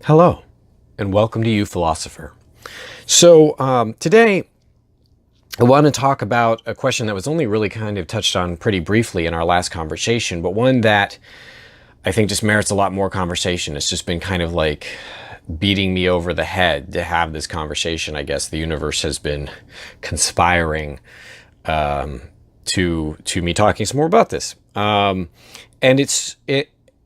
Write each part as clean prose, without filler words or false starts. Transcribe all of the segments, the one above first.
Hello, and welcome to uPhilosopher. So today I want to talk about a question that was only really kind of touched on pretty briefly in our last conversation, but one that I think just merits a lot more conversation. It's just been kind of like beating me over the head to have this conversation. I guess the universe has been conspiring to me talking some more about this.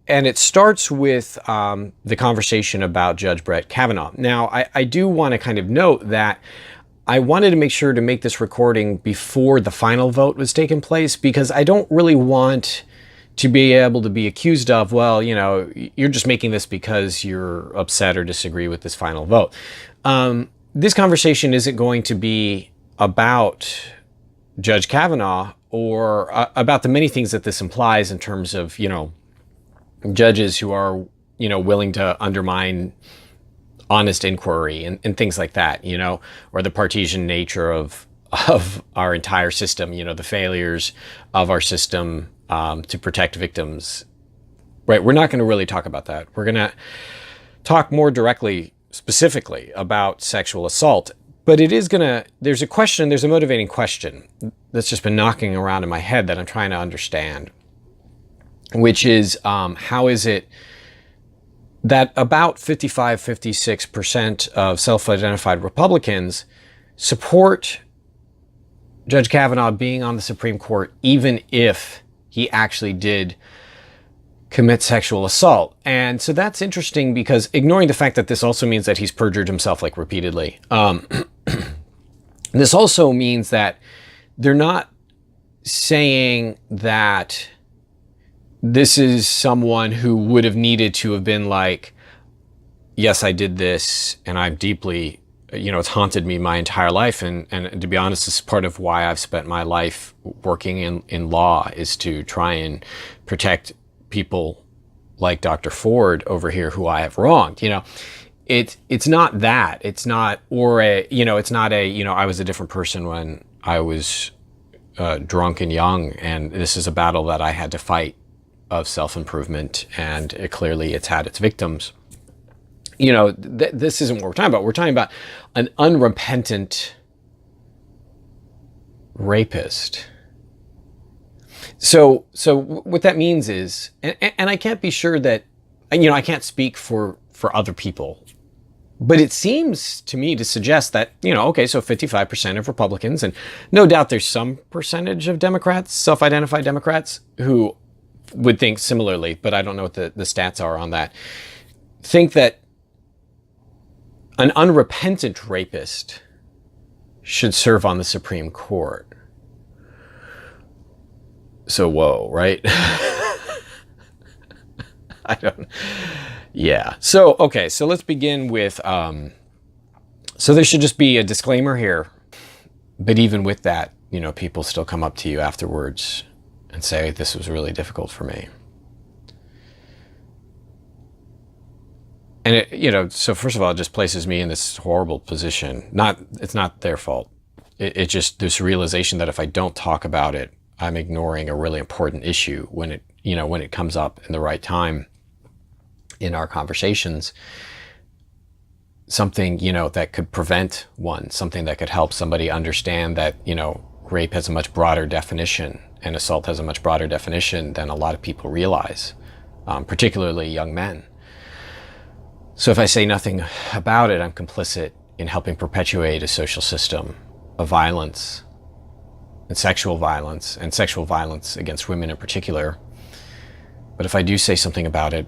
And it starts with the conversation about Judge Brett Kavanaugh. Now, I do want to kind of note that I wanted to make sure to make this recording before the final vote was taking place, because I don't really want to be able to be accused of, well, you know, you're just making this because you're upset or disagree with this final vote. This conversation isn't going to be about Judge Kavanaugh or about the many things that this implies in terms of, you know, judges who are, you know, willing to undermine honest inquiry and things like that, you know, or the partisan nature of our entire system, you know, the failures of our system to protect victims. Right. We're not going to really talk about that. We're going to talk more directly, specifically about sexual assault. But it is going to, there's a motivating question that's just been knocking around in my head that I'm trying to understand, which is how is it that about 56% of self-identified Republicans support Judge Kavanaugh being on the Supreme Court, even if he actually did commit sexual assault. And so that's interesting, because ignoring the fact that this also means that he's perjured himself like repeatedly. This also means that they're not saying that this is someone who would have needed to have been like, yes, I did this and I'm deeply, you know, it's haunted me my entire life. And to be honest, this is part of why I've spent my life working in law, is to try and protect people like Dr. Ford over here who I have wronged. You know, it's not that. It's not, or it's not I was a different person when I was drunk and young, and this is a battle that I had to fight of self-improvement, and it's had its victims. You know, this isn't what we're talking about. We're talking about an unrepentant rapist. So what that means is, and I can't be sure that, you know, I can't speak for other people, but it seems to me to suggest that, you know, okay, so 55% of Republicans, and no doubt there's some percentage of Democrats, self-identified Democrats, who would think similarly, but I don't know what the stats are on that, think that an unrepentant rapist should serve on the Supreme Court. So, whoa, right? I don't, yeah. So, okay, so let's begin with, so there should just be a disclaimer here, but even with that, you know, people still come up to you afterwards and say, this was really difficult for me. And it, you know, so first of all, it just places me in this horrible position. It's not their fault. It just, this realization that if I don't talk about it, I'm ignoring a really important issue when it comes up in the right time in our conversations. Something, you know, that could prevent one, something that could help somebody understand that, you know, rape has a much broader definition and assault has a much broader definition than a lot of people realize, particularly young men. So if I say nothing about it, I'm complicit in helping perpetuate a social system of violence and sexual violence against women in particular. But if I do say something about it,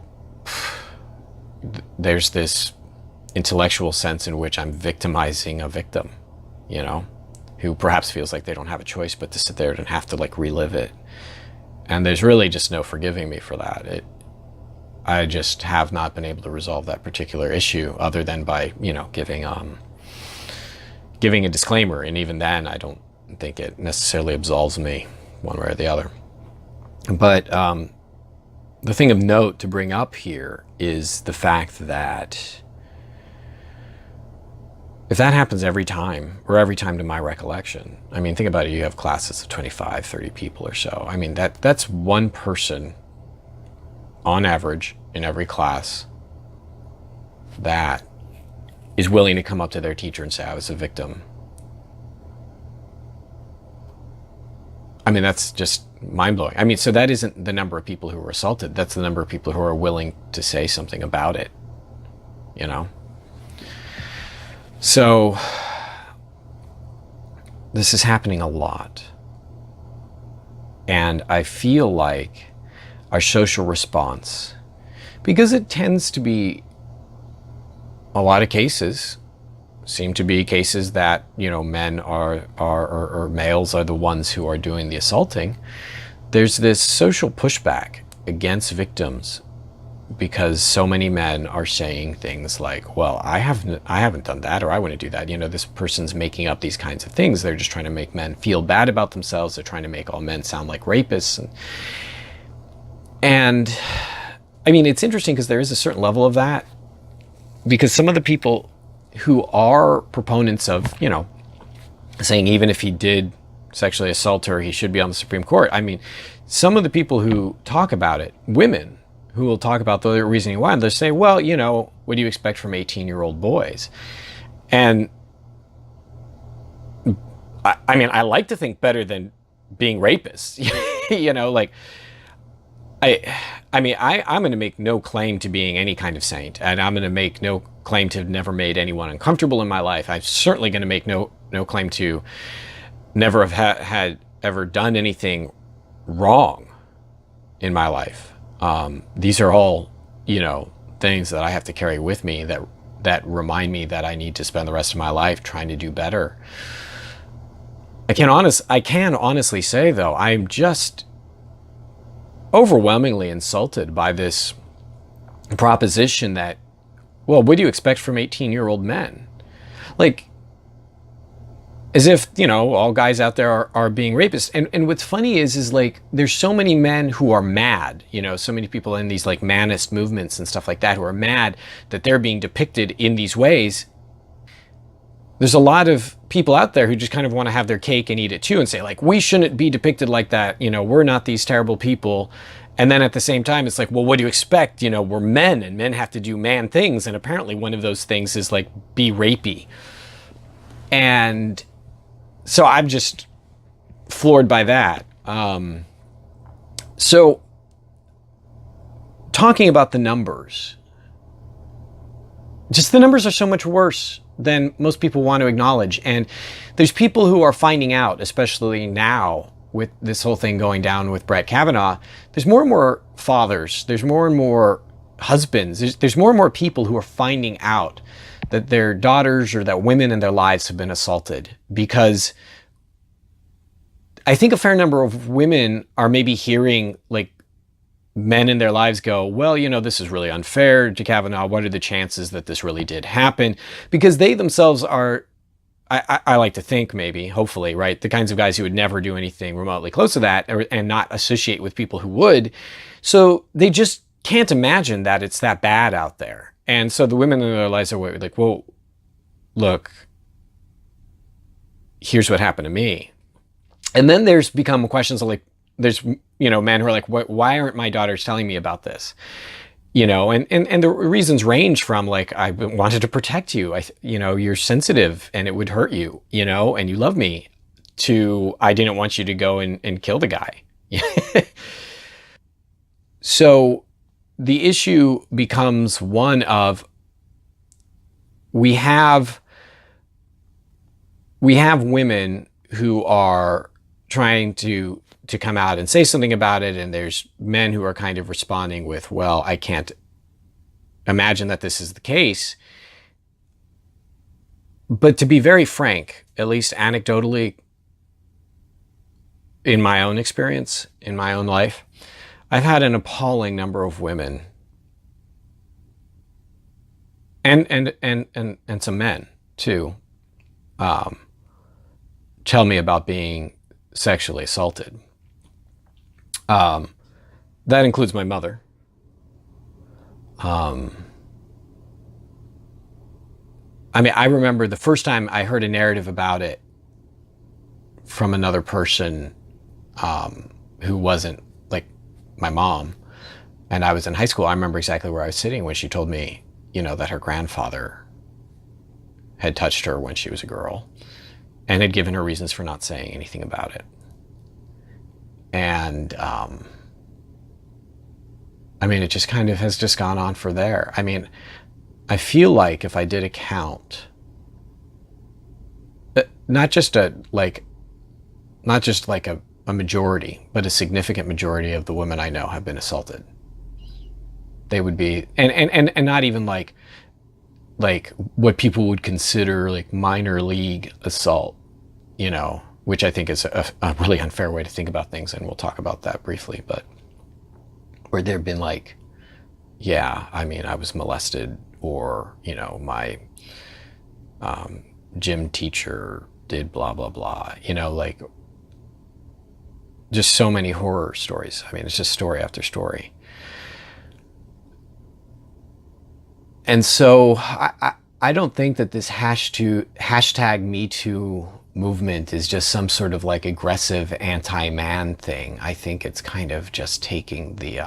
there's this intellectual sense in which I'm victimizing a victim, you know, who perhaps feels like they don't have a choice but to sit there and have to like relive it. And there's really just no forgiving me for that. I just have not been able to resolve that particular issue other than by, you know, giving a disclaimer. And even then, I don't think it necessarily absolves me one way or the other. But the thing of note to bring up here is the fact that if that happens every time, or every time to my recollection, I mean, think about it, you have classes of 25, 30 people or so. I mean, that's one person on average in every class that is willing to come up to their teacher and say, I was a victim. I mean, that's just mind-blowing. I mean, so that isn't the number of people who were assaulted. That's the number of people who are willing to say something about it, you know? So this is happening a lot. And I feel like our social response, because it tends to be a lot of cases, seem to be cases that, you know, men or males are the ones who are doing the assaulting. There's this social pushback against victims because so many men are saying things like, well, I haven't done that, or I wouldn't do that. You know, this person's making up these kinds of things. They're just trying to make men feel bad about themselves. They're trying to make all men sound like rapists. And I mean, it's interesting because there is a certain level of that, because some of the people who are proponents of, you know, saying even if he did sexually assault her, he should be on the Supreme Court. I mean, some of the people who talk about it, women who will talk about the reasoning why, they'll say, well, you know, what do you expect from 18-year-old boys? And I mean, I like to think better than being rapists, you know, like, I mean, I'm going to make no claim to being any kind of saint, and I'm going to make no claim to have never made anyone uncomfortable in my life. I'm certainly going to make no claim to never have had ever done anything wrong in my life. These are all, you know, things that I have to carry with me that remind me that I need to spend the rest of my life trying to do better. I can honestly say, though, I'm just overwhelmingly insulted by this proposition that, well, what do you expect from 18-year-old men? Like, as if, you know, all guys out there are being rapists. And what's funny is like, there's so many men who are mad, you know, so many people in these like manist movements and stuff like that who are mad that they're being depicted in these ways. There's a lot of people out there who just kind of want to have their cake and eat it too and say, like, we shouldn't be depicted like that. You know, we're not these terrible people. And then at the same time, it's like, well, what do you expect? You know, we're men and men have to do man things. And apparently one of those things is like be rapey. And so I'm just floored by that. So talking about the numbers, just the numbers are so much worse than most people want to acknowledge. And there's people who are finding out, especially now with this whole thing going down with Brett Kavanaugh, there's more and more fathers, there's more and more husbands, there's more and more people who are finding out that their daughters or that women in their lives have been assaulted. Because I think a fair number of women are maybe hearing like men in their lives go, well, you know, this is really unfair to Kavanaugh. What are the chances that this really did happen? Because they themselves are, I like to think maybe, hopefully, right, the kinds of guys who would never do anything remotely close to that and not associate with people who would. So they just can't imagine that it's that bad out there. And so the women in their lives are like, well, look, here's what happened to me. And then there's become questions of like, there's, you know, men who are like, why aren't my daughters telling me about this? You know, and the reasons range from like, I wanted to protect you. You know, you're sensitive and it would hurt you, you know, and you love me, to I didn't want you to go and kill the guy. So the issue becomes one of, we have women who are trying to come out and say something about it, and there's men who are kind of responding with, well, I can't imagine that this is the case. But to be very frank, at least anecdotally, in my own experience, in my own life, I've had an appalling number of women and some men too, tell me about being sexually assaulted. That includes my mother. I mean, I remember the first time I heard a narrative about it from another person, who wasn't like my mom, and I was in high school. I remember exactly where I was sitting when she told me that her grandfather had touched her when she was a girl and had given her reasons for not saying anything about it. And, it just kind of has just gone on for there. I feel like if I did a count, not just like a majority, but a significant majority of the women I know have been assaulted. They would be, and not even like what people would consider like minor league assault, which I think is a really unfair way to think about things. And we'll talk about that briefly, but where there've been like, yeah, I was molested, or, my gym teacher did blah, blah, blah, like just so many horror stories. It's just story after story. And so I don't think that this hashtag #MeToo movement is just some sort of like aggressive anti-man thing. I think it's kind of just taking the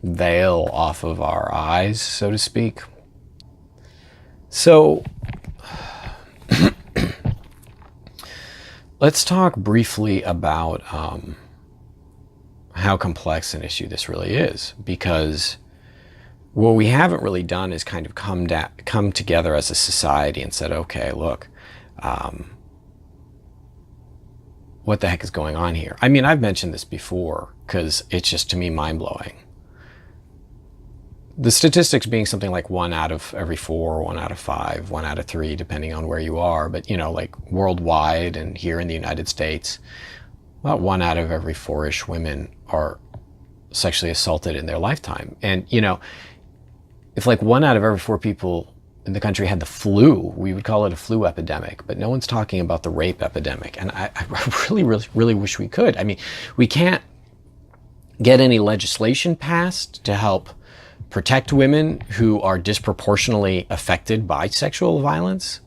veil off of our eyes, so to speak. So let's talk briefly about how complex an issue this really is, because what we haven't really done is kind of come together as a society and said, okay, look, what the heck is going on here? I've mentioned this before because it's just, to me, mind-blowing. The statistics being something like 1 out of every 4, 1 out of 5, 1 out of 3, depending on where you are. But, like worldwide and here in the United States, about 1 out of every 4-ish women are sexually assaulted in their lifetime. And, if like 1 out of every 4 people in the country had the flu, we would call it a flu epidemic, but no one's talking about the rape epidemic. And I really, really, really wish we could. We can't get any legislation passed to help protect women who are disproportionately affected by sexual violence.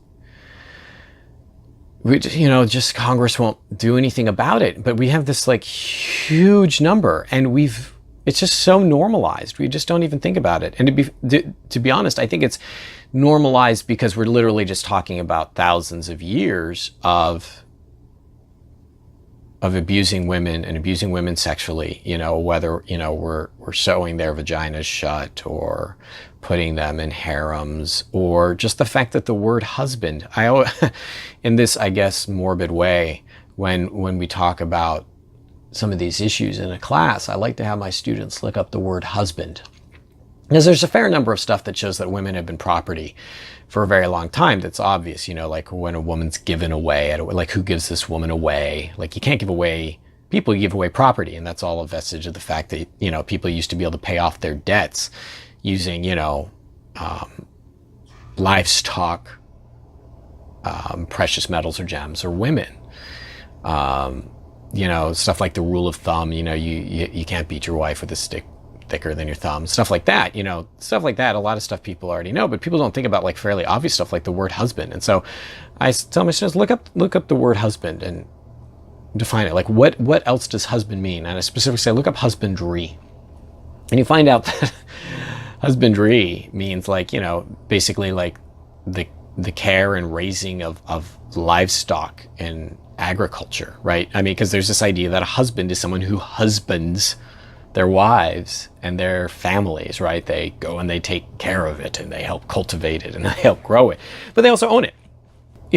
Just Congress won't do anything about it. But we have this like huge number, and it's just so normalized. We just don't even think about it. And to be honest, I think it's normalized because we're literally just talking about thousands of years of abusing women and abusing women sexually, whether, we're sewing their vaginas shut or putting them in harems, or just the fact that the word husband, in this, I guess, morbid way, when we talk about some of these issues in a class, I like to have my students look up the word husband. Because there's a fair number of stuff that shows that women have been property for a very long time. That's obvious, like when a woman's given away, like who gives this woman away? Like you can't give away people, you give away property. And that's all a vestige of the fact that, people used to be able to pay off their debts using, livestock, precious metals or gems, or women. Stuff like the rule of thumb, you can't beat your wife with a stick thicker than your thumb, stuff like that, stuff like that. A lot of stuff people already know, but people don't think about like fairly obvious stuff like the word husband. And so I tell my students, look up the word husband and define it. Like what else does husband mean? And I specifically say, look up husbandry. And you find out that husbandry means like, basically like the care and raising of livestock and agriculture, right? Because there's this idea that a husband is someone who husbands their wives and their families, right? They go and they take care of it and they help cultivate it and they help grow it, but they also own it.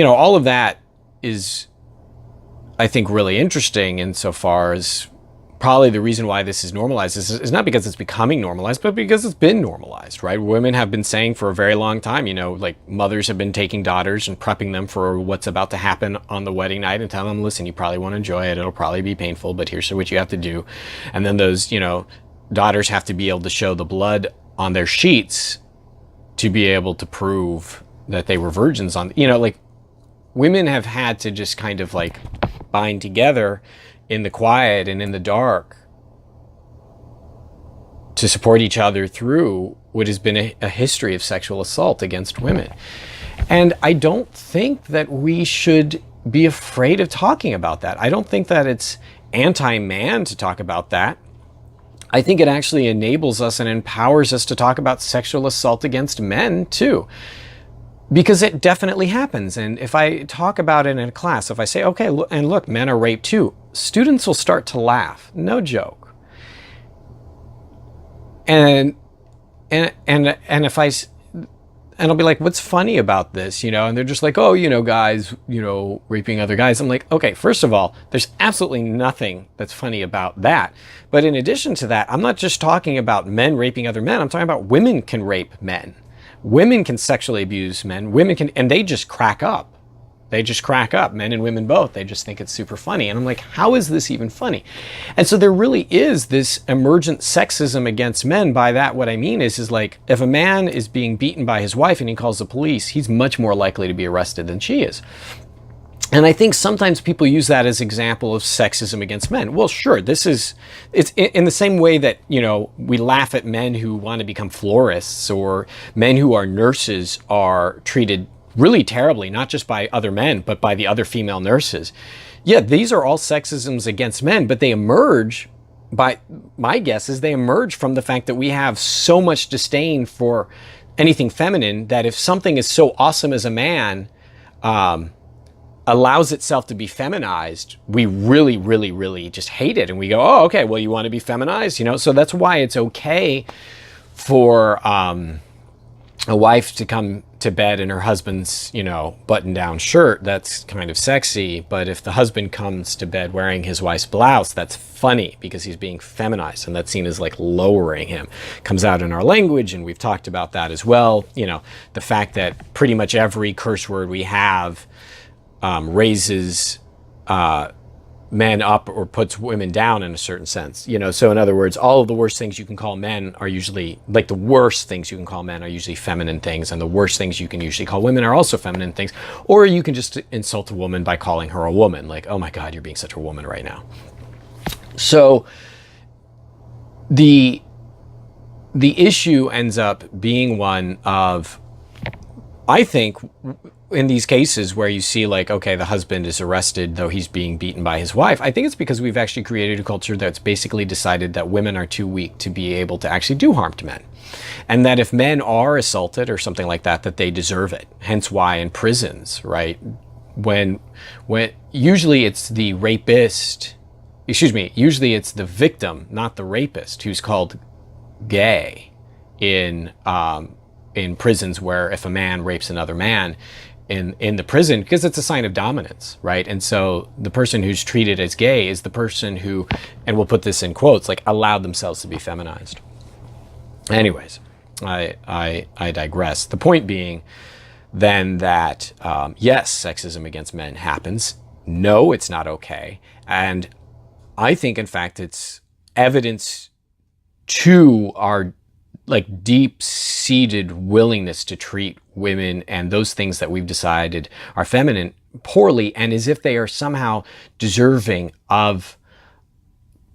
All of that is, I think, really interesting insofar as probably the reason why this is normalized is not because it's becoming normalized, but because it's been normalized, right? Women have been saying for a very long time, like mothers have been taking daughters and prepping them for what's about to happen on the wedding night and telling them, listen, you probably won't enjoy it. It'll probably be painful, but here's what you have to do. And then those, daughters have to be able to show the blood on their sheets to be able to prove that they were virgins like women have had to just kind of like bind together in the quiet and in the dark to support each other through what has been a history of sexual assault against women. And I don't think that we should be afraid of talking about that. I don't think that it's anti-man to talk about that. I think it actually enables us and empowers us to talk about sexual assault against men too. Because it definitely happens. And if I talk about it in a class, if I say, okay, look, men are raped too, students will start to laugh. No joke. And if and I'll be like, what's funny about this? And they're just like, oh, guys, raping other guys. I'm like, okay, first of all, there's absolutely nothing that's funny about that. But in addition to that, I'm not just talking about men raping other men. I'm talking about women can rape men. Women can sexually abuse men. Women can, and they just crack up. They just crack up, men and women both. They just think it's super funny. And I'm like, how is this even funny? And so there really is this emergent sexism against men. By that, what I mean is like, if a man is being beaten by his wife and he calls the police, he's much more likely to be arrested than she is. And I think sometimes people use that as an example of sexism against men. Well, sure, it's in the same way that, we laugh at men who want to become florists, or men who are nurses are treated really terribly, not just by other men, but by the other female nurses. Yeah, these are all sexisms against men, but they emerge, by my guess is they emerge from the fact that we have so much disdain for anything feminine that if something is so awesome as a man, allows itself to be feminized, we really, really, really just hate it. And we go, oh, okay, well, you want to be feminized, So that's why it's okay for a wife to come to bed in her husband's, button-down shirt. That's kind of sexy. But if the husband comes to bed wearing his wife's blouse, that's funny because he's being feminized, and that's seen as like lowering him. Comes out in our language, and we've talked about that as well. The fact that pretty much every curse word we have raises men up or puts women down in a certain sense. So in other words, all of the worst things you can call men are usually, like the worst things you can call men are usually feminine things, and the worst things you can usually call women are also feminine things. Or you can just insult a woman by calling her a woman, like, oh my God, you're being such a woman right now. So the issue ends up being one of, I think, in these cases where you see like, okay, the husband is arrested though he's being beaten by his wife, I think it's because we've actually created a culture that's basically decided that women are too weak to be able to actually do harm to men. And that if men are assaulted or something like that, that they deserve it. Hence why in prisons, right? When usually it's the rapist, usually it's the victim, not the rapist, who's called gay in prisons, where if a man rapes another man in the prison, because it's a sign of dominance, right? And so the person who's treated as gay is the person who, and we'll put this in quotes, like allowed themselves to be feminized. Anyways, I digress. The point being then that, yes, sexism against men happens. No, it's not okay. And I think, in fact, it's evidence to our like deep-seated willingness to treat women and those things that we've decided are feminine poorly, and as if they are somehow deserving of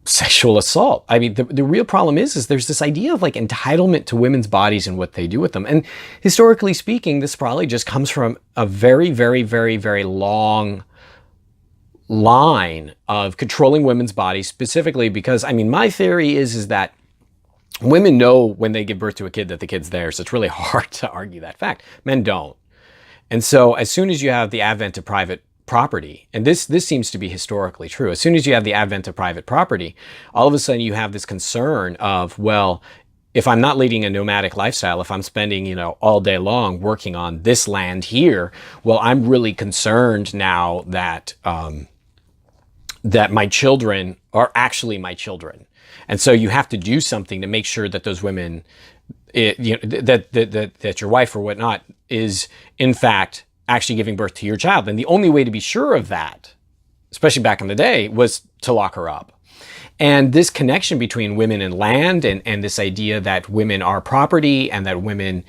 sexual assault. I mean, the real problem is there's this idea of like entitlement to women's bodies and what they do with them. And historically speaking, this probably just comes from a very, very, very, very long line of controlling women's bodies, specifically because, I mean, my theory is that women know when they give birth to a kid that the kid's theirs. So it's really hard to argue that fact. Men don't. And so as soon as you have the advent of private property, and this seems to be historically true, as soon as you have the advent of private property, all of a sudden you have this concern of, well, if I'm not leading a nomadic lifestyle, if I'm spending, all day long working on this land here, well, I'm really concerned now that that my children are actually my children. And so you have to do something to make sure that those women, that your wife or whatnot is in fact actually giving birth to your child. And the only way to be sure of that, especially back in the day, was to lock her up. And this connection between women and land, and this idea that women are property and that women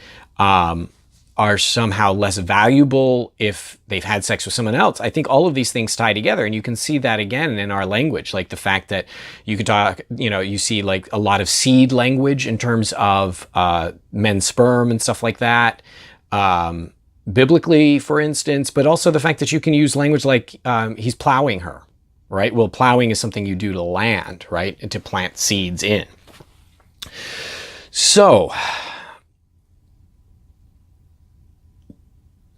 are somehow less valuable if they've had sex with someone else. I think all of these things tie together, and you can see that again in our language, like the fact that you could talk, you see like a lot of seed language in terms of men's sperm and stuff like that, biblically, for instance, but also the fact that you can use language like he's plowing her, right? Well, plowing is something you do to land, right? And to plant seeds in. So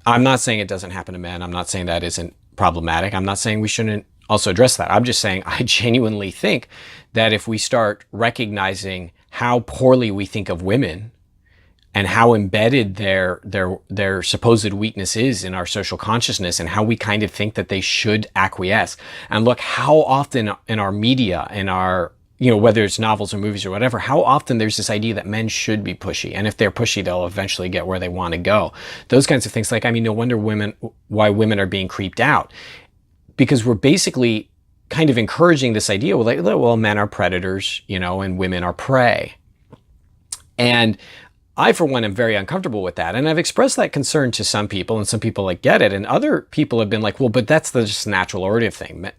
I'm not saying it doesn't happen to men. I'm not saying that isn't problematic. I'm not saying we shouldn't also address that. I'm just saying I genuinely think that if we start recognizing how poorly we think of women and how embedded their supposed weakness is in our social consciousness, and how we kind of think that they should acquiesce. And look how often in our media, in our, whether it's novels or movies or whatever, how often there's this idea that men should be pushy, and if they're pushy, they'll eventually get where they want to go. Those kinds of things. Like, I mean, no wonder why women are being creeped out, because we're basically kind of encouraging this idea, well, men are predators, and women are prey. And I, for one, am very uncomfortable with that. And I've expressed that concern to some people, and some people get it. And other people have been like, well, but that's the just natural order thing.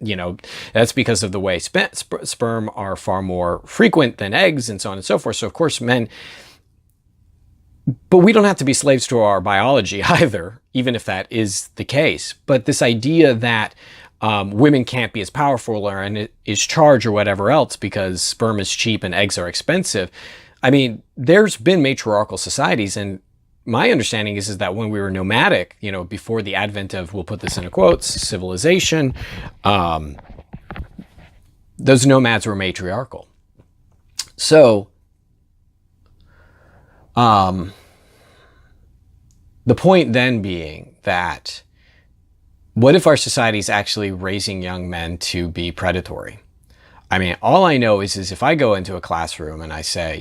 That's because of the way sperm are far more frequent than eggs, and so on and so forth. So of course men, but we don't have to be slaves to our biology either, even if that is the case. But this idea that women can't be as powerful or is charged or whatever else because sperm is cheap and eggs are expensive. I mean, there's been matriarchal societies, and my understanding is that when we were nomadic, before the advent of, we'll put this in quotes, civilization, those nomads were matriarchal. So, the point then being that, what if our society is actually raising young men to be predatory? I mean, all I know is if I go into a classroom and I say,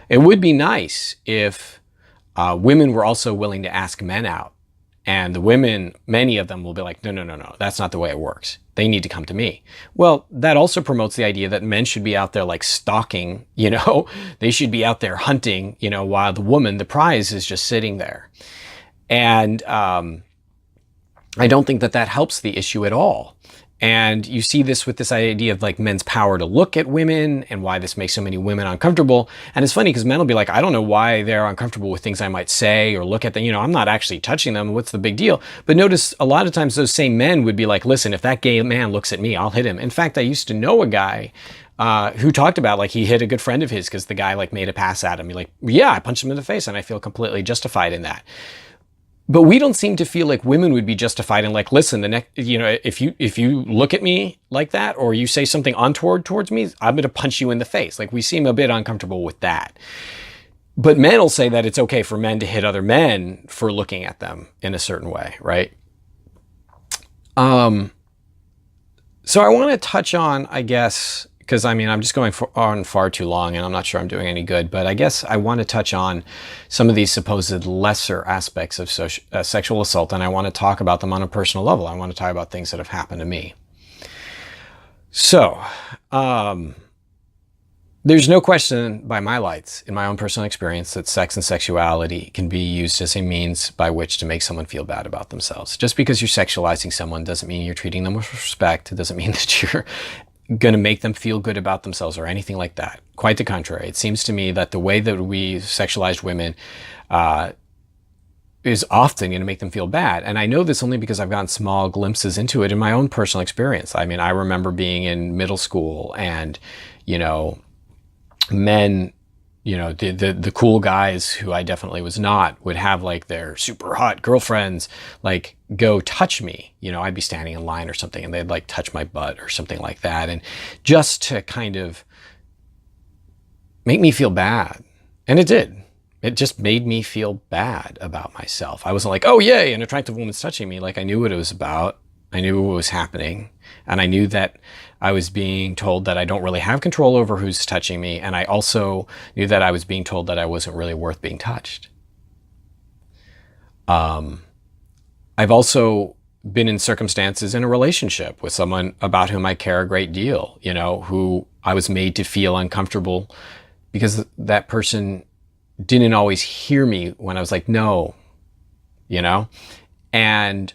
it would be nice if women were also willing to ask men out. And the women, many of them will be like, no, that's not the way it works. They need to come to me. Well, that also promotes the idea that men should be out there like stalking, they should be out there hunting, while the woman, the prize, is just sitting there. And I don't think that helps the issue at all. And you see this with this idea of like men's power to look at women, and why this makes so many women uncomfortable. And it's funny because men will be like, I don't know why they're uncomfortable with things I might say or look at them. I'm not actually touching them. What's the big deal? But notice a lot of times those same men would be like, listen, if that gay man looks at me, I'll hit him. In fact, I used to know a guy who talked about like he hit a good friend of his because the guy like made a pass at him. He's like, yeah, I punched him in the face and I feel completely justified in that. But we don't seem to feel like women would be justified in like, listen, the next, if you look at me like that, or you say something untoward towards me, I'm going to punch you in the face. Like, we seem a bit uncomfortable with that. But men will say that it's okay for men to hit other men for looking at them in a certain way, right? So I want to touch on, I guess, because I mean, I'm just going on far too long and I'm not sure I'm doing any good, but I guess I want to touch on some of these supposed lesser aspects of sexual assault, and I want to talk about them on a personal level. I want to talk about things that have happened to me. So, there's no question by my lights, in my own personal experience, that sex and sexuality can be used as a means by which to make someone feel bad about themselves. Just because you're sexualizing someone doesn't mean you're treating them with respect. It doesn't mean that you're going to make them feel good about themselves or anything like that. Quite the contrary. It seems to me that the way that we sexualize women is often going to make them feel bad. And I know this only because I've gotten small glimpses into it in my own personal experience. I mean, I remember being in middle school and, men, the cool guys who I definitely was not would have like their super hot girlfriends like go touch me. I'd be standing in line or something and they'd like touch my butt or something like that. And just to kind of make me feel bad. And it did. It just made me feel bad about myself. I wasn't like, oh yay, an attractive woman's touching me. Like, I knew what it was about. I knew what was happening. And I knew that I was being told that I don't really have control over who's touching me. And I also knew that I was being told that I wasn't really worth being touched. I've also been in circumstances in a relationship with someone about whom I care a great deal, who I was made to feel uncomfortable because that person didn't always hear me when I was like, no, and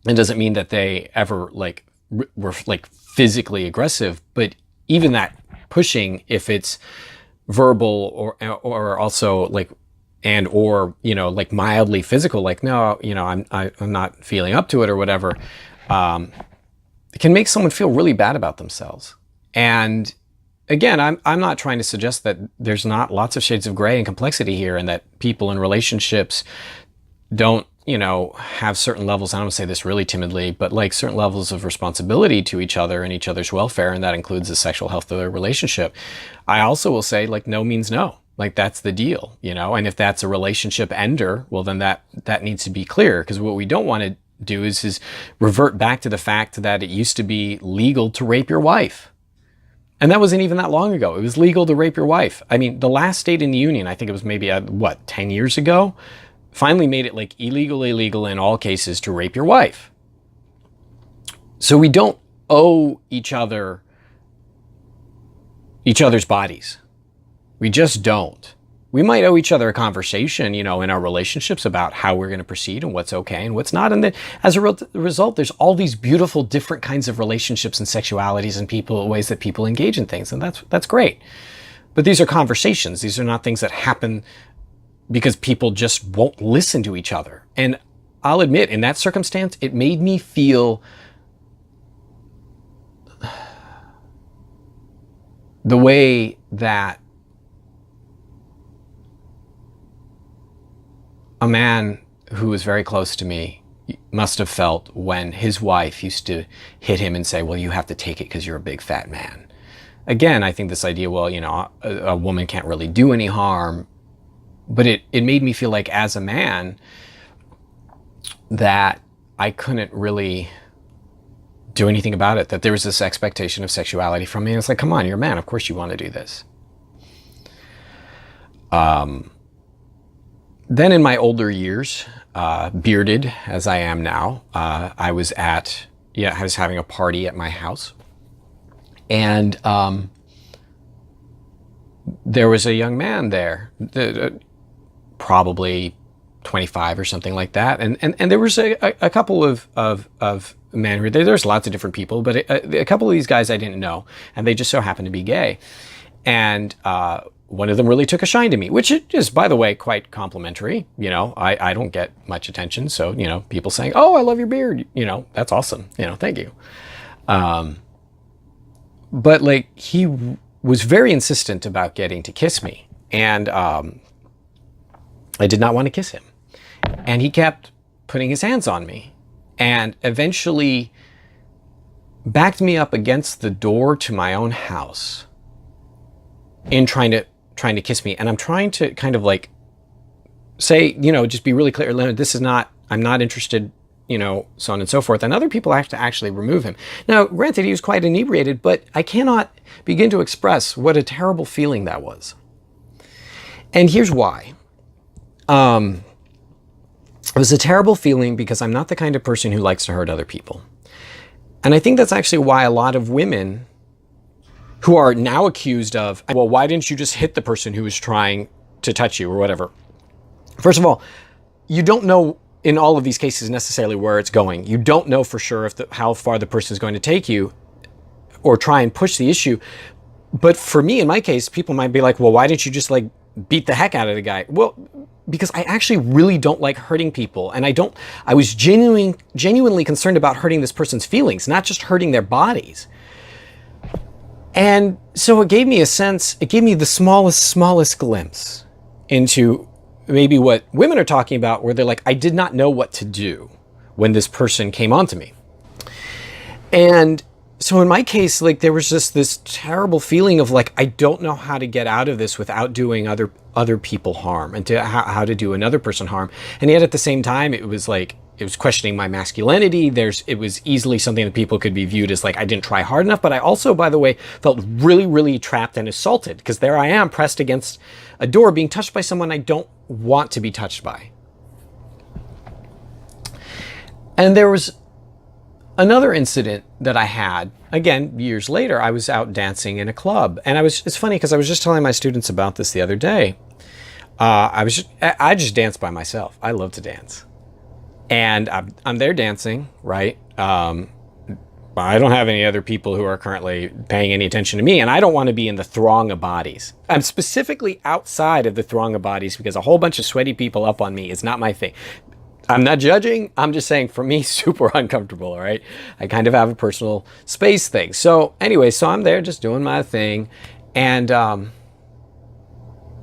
it doesn't mean that they ever like were like physically aggressive, but even that pushing, if it's verbal or also like, and or like mildly physical, like, no, I'm not feeling up to it or whatever, it can make someone feel really bad about themselves. And again, I'm not trying to suggest that there's not lots of shades of gray and complexity here, and that people in relationships don't, have certain levels, I don't want to say this really timidly, but like certain levels of responsibility to each other and each other's welfare, and that includes the sexual health of their relationship. I also will say, like, no means no. Like, that's the deal, and if that's a relationship ender, well, then that needs to be clear, because what we don't want to do is revert back to the fact that it used to be legal to rape your wife. And that wasn't even that long ago. It was legal to rape your wife. I mean, the last state in the union, I think it was maybe, 10 years ago, finally made it like illegal in all cases to rape your wife. So we don't owe each other's bodies. We just don't. We might owe each other a conversation, in our relationships about how we're going to proceed and what's okay and what's not. And then as a result, there's all these beautiful different kinds of relationships and sexualities and ways that people engage in things. And that's great. But these are conversations. These are not things that happen because people just won't listen to each other. And I'll admit, in that circumstance, it made me feel the way that a man who was very close to me must have felt when his wife used to hit him and say, well, you have to take it because you're a big fat man. Again, I think this idea, well, a woman can't really do any harm, but it made me feel like, as a man, that I couldn't really do anything about it, that there was this expectation of sexuality from me. And it's like, come on, you're a man. Of course you want to do this. Then in my older years, bearded as I am now, I was having a party at my house. And there was a young man there, probably 25 or something like that. And there was a couple of men who were there. There's lots of different people, but a couple of these guys I didn't know, and they just so happened to be gay. And one of them really took a shine to me, which is, by the way, quite complimentary. I don't get much attention. So, people saying, oh, I love your beard, that's awesome. Thank you. But like, he was very insistent about getting to kiss me. And I did not want to kiss him. And he kept putting his hands on me and eventually backed me up against the door to my own house in trying to kiss me. And I'm trying to kind of like say, just be really clear, Leonard, I'm not interested, so on and so forth. And other people have to actually remove him. Now, granted, he was quite inebriated, but I cannot begin to express what a terrible feeling that was. And here's why. It was a terrible feeling because I'm not the kind of person who likes to hurt other people. And I think that's actually why a lot of women who are now accused of, well, why didn't you just hit the person who was trying to touch you or whatever? First of all, you don't know in all of these cases necessarily where it's going. You don't know for sure how far the person is going to take you or try and push the issue. But for me, in my case, people might be like, well, why didn't you just like beat the heck out of the guy? Well, because I actually really don't like hurting people. And I was genuinely concerned about hurting this person's feelings, not just hurting their bodies. And so it gave me the smallest glimpse into maybe what women are talking about, where they're like, I did not know what to do when this person came onto me. And so in my case, like, there was just this terrible feeling of like, I don't know how to get out of this without doing other people harm, and how to do another person harm. And yet at the same time, it was questioning my masculinity. It was easily something that people could be viewed as like, I didn't try hard enough. But I also, by the way, felt really, really trapped and assaulted, because there I am pressed against a door being touched by someone I don't want to be touched by. And there was another incident that I had, again, years later. I was out dancing in a club, and it's funny because I was just telling my students about this the other day. I just dance by myself. I love to dance. And I'm there dancing, right? I don't have any other people who are currently paying any attention to me, and I don't want to be in the throng of bodies. I'm specifically outside of the throng of bodies because a whole bunch of sweaty people up on me is not my thing. I'm not judging. I'm just saying, for me, super uncomfortable, all right? I kind of have a personal space thing. So anyway, I'm there just doing my thing. And all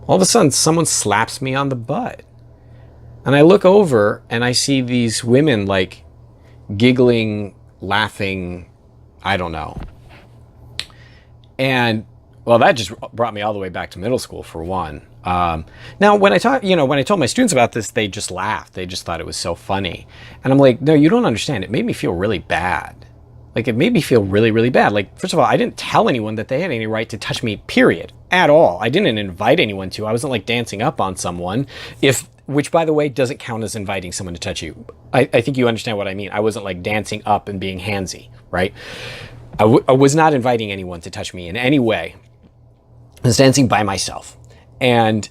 of a sudden, someone slaps me on the butt. And I look over and I see these women like giggling, laughing, I don't know. And well, that just brought me all the way back to middle school for one. Now, when I told my students about this, they just laughed. They just thought it was so funny. And I'm like, no, you don't understand. It made me feel really bad. Like, it made me feel really, really bad. Like, first of all, I didn't tell anyone that they had any right to touch me, period, at all. I didn't invite anyone to. I wasn't like dancing up on someone, which, by the way, doesn't count as inviting someone to touch you. I think you understand what I mean. I wasn't like dancing up and being handsy, right? I was not inviting anyone to touch me in any way. I was dancing by myself. And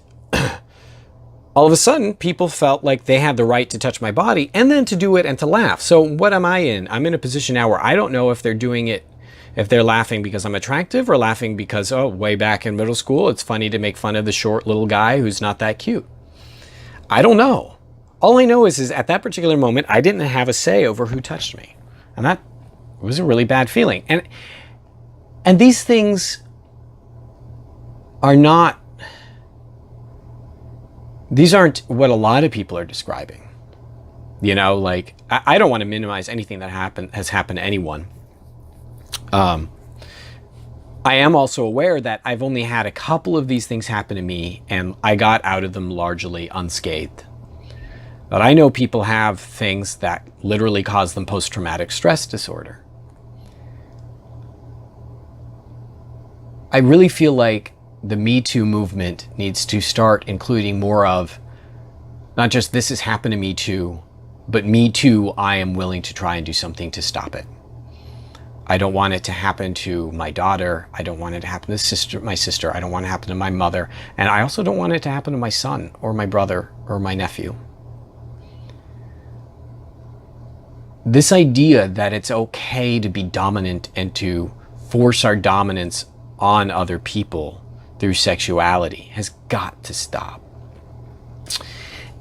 all of a sudden, people felt like they had the right to touch my body and then to do it and to laugh. So what am I in? I'm in a position now where I don't know if they're doing it, if they're laughing because I'm attractive or laughing because, oh, way back in middle school, it's funny to make fun of the short little guy who's not that cute. I don't know. All I know is at that particular moment, I didn't have a say over who touched me. And that was a really bad feeling. And these things are not, these aren't what a lot of people are describing. You know, like, I don't want to minimize anything that has happened to anyone. I am also aware that I've only had a couple of these things happen to me and I got out of them largely unscathed. But I know people have things that literally cause them post-traumatic stress disorder. I really feel like the Me Too movement needs to start including more of not just this has happened to me too, but me too, I am willing to try and do something to stop it. I don't want it to happen to my daughter. I don't want it to happen to my sister. I don't want it to happen to my mother. And I also don't want it to happen to my son or my brother or my nephew. This idea that it's okay to be dominant and to force our dominance on other people through sexuality has got to stop.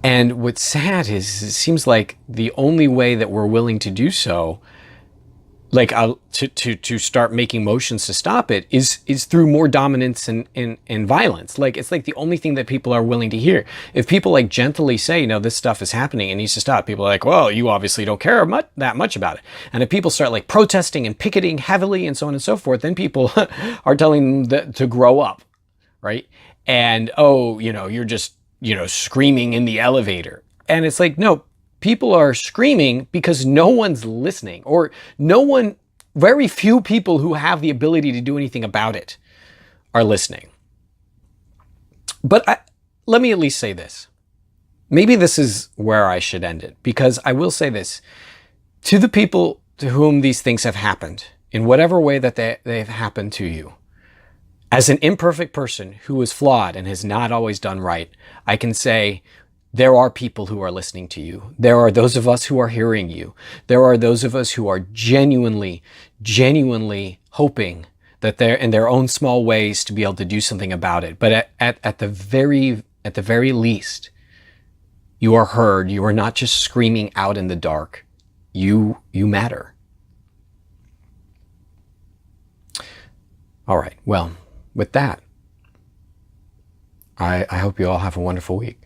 And what's sad is it seems like the only way that we're willing to do so, like to start making motions to stop it, is through more dominance and violence. Like, it's like the only thing that people are willing to hear. If people like gently say, no, this stuff is happening, it needs to stop, people are like, well, you obviously don't care that much about it. And if people start like protesting and picketing heavily and so on and so forth, then people are telling them to grow up, right? And, oh, you're just, screaming in the elevator. And it's like, no, people are screaming because no one's listening, or very few people who have the ability to do anything about it are listening. But let me at least say this. Maybe this is where I should end it, because I will say this. To the people to whom these things have happened, in whatever way that they've happened to you, as an imperfect person who is flawed and has not always done right, I can say, there are people who are listening to you. There are those of us who are hearing you. There are those of us who are genuinely hoping that they're in their own small ways to be able to do something about it. But at the very least, you are heard. You are not just screaming out in the dark. You matter. All right. Well, with that, I hope you all have a wonderful week.